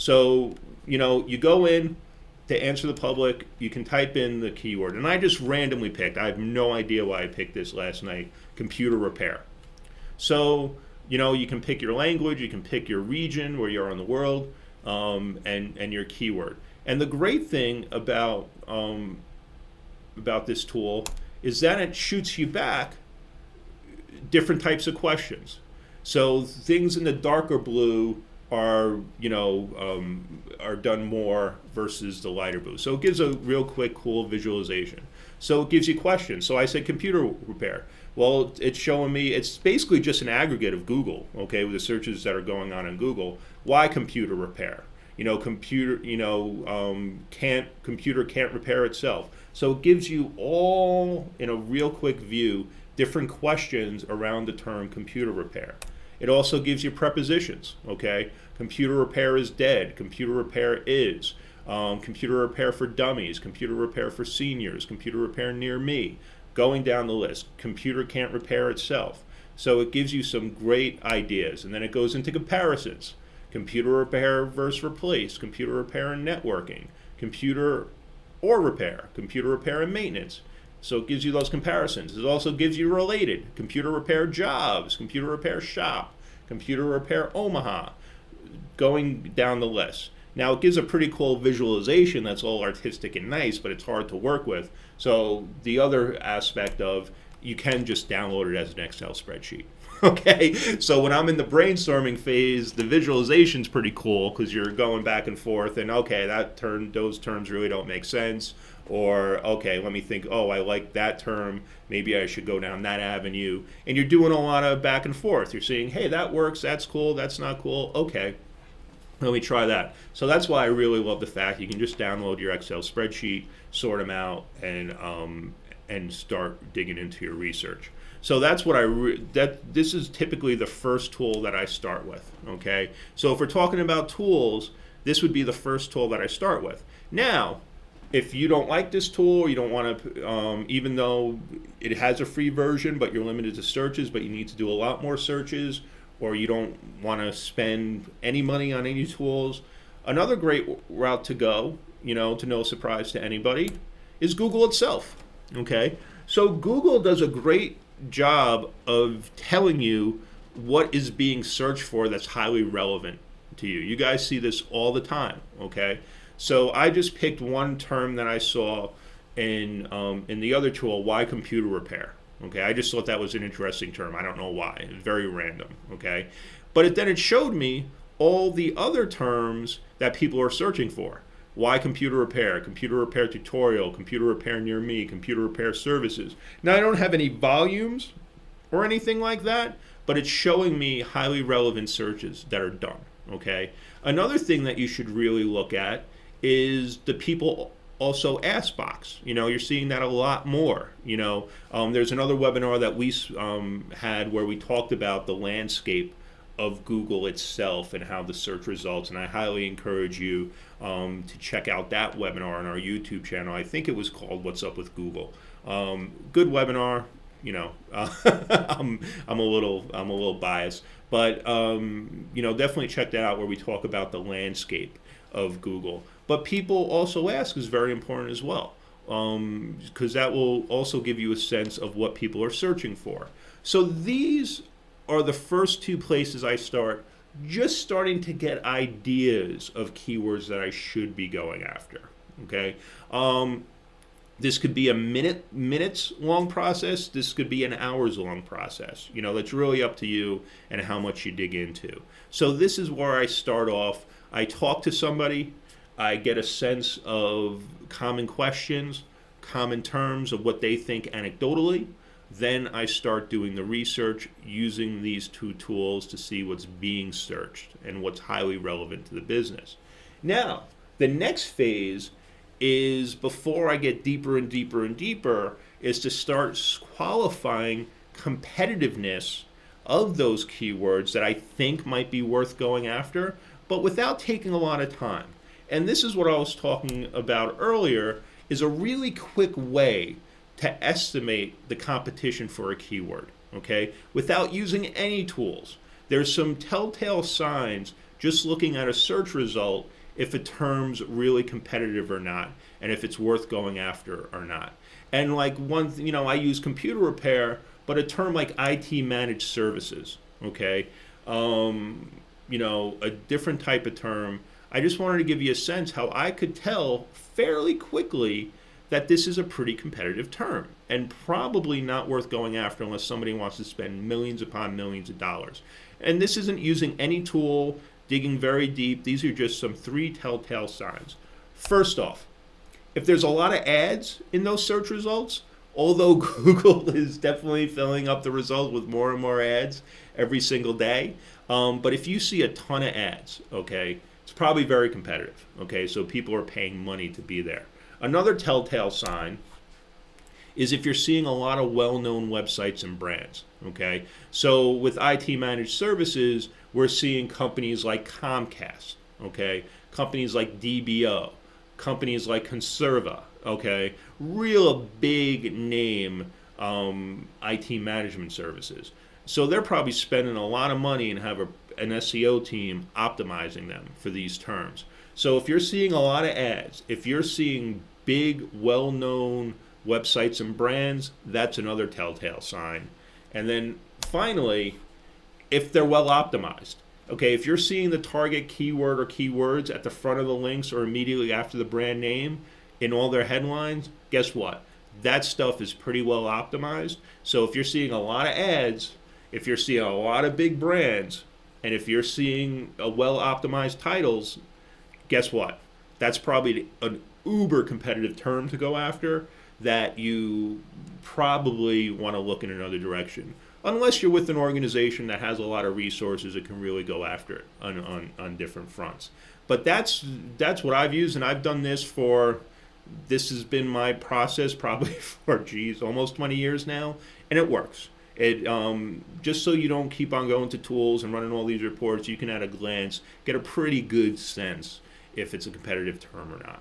So, you go in to answer the public, you can type in the keyword. And I just randomly picked, I have no idea why I picked this last night, computer repair. So, you can pick your language, you can pick your region, where you are in the world, and your keyword. And the great thing about this tool is that it shoots you back different types of questions. So things in the darker blue are done more versus the lighter blue. So it gives a real quick, cool visualization. So it gives you questions. So I said computer repair. Well, it's showing me, it's basically just an aggregate of Google, okay, with the searches that are going on in Google. Why computer repair? Computer can't repair itself. So it gives you all, in a real quick view, different questions around the term computer repair. It also gives you prepositions, okay? Computer repair is dead, computer repair is, computer repair for dummies, computer repair for seniors, computer repair near me, going down the list. Computer can't repair itself. So it gives you some great ideas. And then it goes into comparisons. Computer repair versus replace, computer repair and networking, computer or repair, computer repair and maintenance. So it gives you those comparisons. It also gives you related, computer repair jobs, computer repair shop, computer repair Omaha, going down the list. Now it gives a pretty cool visualization that's all artistic and nice, but it's hard to work with. So the other aspect of, you can just download it as an Excel spreadsheet. Okay, so when I'm in the brainstorming phase, the visualization's pretty cool because you're going back and forth and okay, those terms really don't make sense. Or okay, let me think, oh, I like that term, maybe I should go down that avenue. And you're doing a lot of back and forth. You're saying, hey, that works, that's cool, that's not cool, okay, let me try that. So that's why I really love the fact you can just download your Excel spreadsheet, sort them out, and start digging into your research. So that's what this is typically the first tool that I start with, okay? So if we're talking about tools, this would be the first tool that I start with. Now, if you don't like this tool, you don't want to, even though it has a free version, but you're limited to searches, but you need to do a lot more searches, or you don't want to spend any money on any tools, another great route to go, to no surprise to anybody, is Google itself, okay? So Google does a great job of telling you what is being searched for that's highly relevant to you. You guys see this all the time, okay? So I just picked one term that I saw in the other tool, why computer repair, okay? I just thought that was an interesting term. I don't know why. It's very random, okay? But then it showed me all the other terms that people are searching for. Why computer repair tutorial, computer repair near me, computer repair services. Now I don't have any volumes or anything like that, but it's showing me highly relevant searches that are done, okay? Another thing that you should really look at is the people also ask box. You're seeing that a lot more. There's another webinar that we had where we talked about the landscape of Google itself and how the search results, and I highly encourage you to check out that webinar on our YouTube channel. I think it was called What's Up with Google. Good webinar. I'm a little biased, but definitely check that out where we talk about the landscape of Google. But people also ask is very important as well, because that will also give you a sense of what people are searching for. So these are the first two places I start, just starting to get ideas of keywords that I should be going after, okay? This could be a minutes long process. This could be an hours long process. That's really up to you and how much you dig into. So this is where I start off. I talk to somebody, I get a sense of common questions, common terms of what they think anecdotally. Then I start doing the research using these two tools to see what's being searched and what's highly relevant to the business. Now, the next phase is, before I get deeper and deeper and deeper, is to start qualifying competitiveness of those keywords that I think might be worth going after, but without taking a lot of time. And this is what I was talking about earlier, is a really quick way to estimate the competition for a keyword, okay, without using any tools. There's some telltale signs just looking at a search result if a term's really competitive or not, and if it's worth going after or not. And like I use computer repair, but a term like IT managed services, okay, a different type of term. I just wanted to give you a sense how I could tell fairly quickly that this is a pretty competitive term and probably not worth going after unless somebody wants to spend millions upon millions of dollars. And this isn't using any tool, digging very deep. These are just some 3 telltale signs. First off, if there's a lot of ads in those search results, although Google is definitely filling up the results with more and more ads every single day, but if you see a ton of ads, okay, it's probably very competitive, okay, so people are paying money to be there. Another telltale sign is if you're seeing a lot of well-known websites and brands, okay? So with IT managed services, we're seeing companies like Comcast, okay? Companies like DBO, companies like Conserva, okay? Real big name IT management services. So they're probably spending a lot of money and have an SEO team optimizing them for these terms. So if you're seeing a lot of ads, if you're seeing big, well-known websites and brands, that's another telltale sign. And then finally, if they're well optimized. Okay, if you're seeing the target keyword or keywords at the front of the links or immediately after the brand name in all their headlines, guess what? That stuff is pretty well optimized. So if you're seeing a lot of ads, if you're seeing a lot of big brands, and if you're seeing a well optimized titles, guess what? That's probably an uber competitive term to go after that you probably want to look in another direction. Unless you're with an organization that has a lot of resources that can really go after it on different fronts. But that's what I've used, and I've done this has been my process probably for, almost 20 years now, and it works. It just so you don't keep on going to tools and running all these reports, you can at a glance get a pretty good sense if it's a competitive term or not.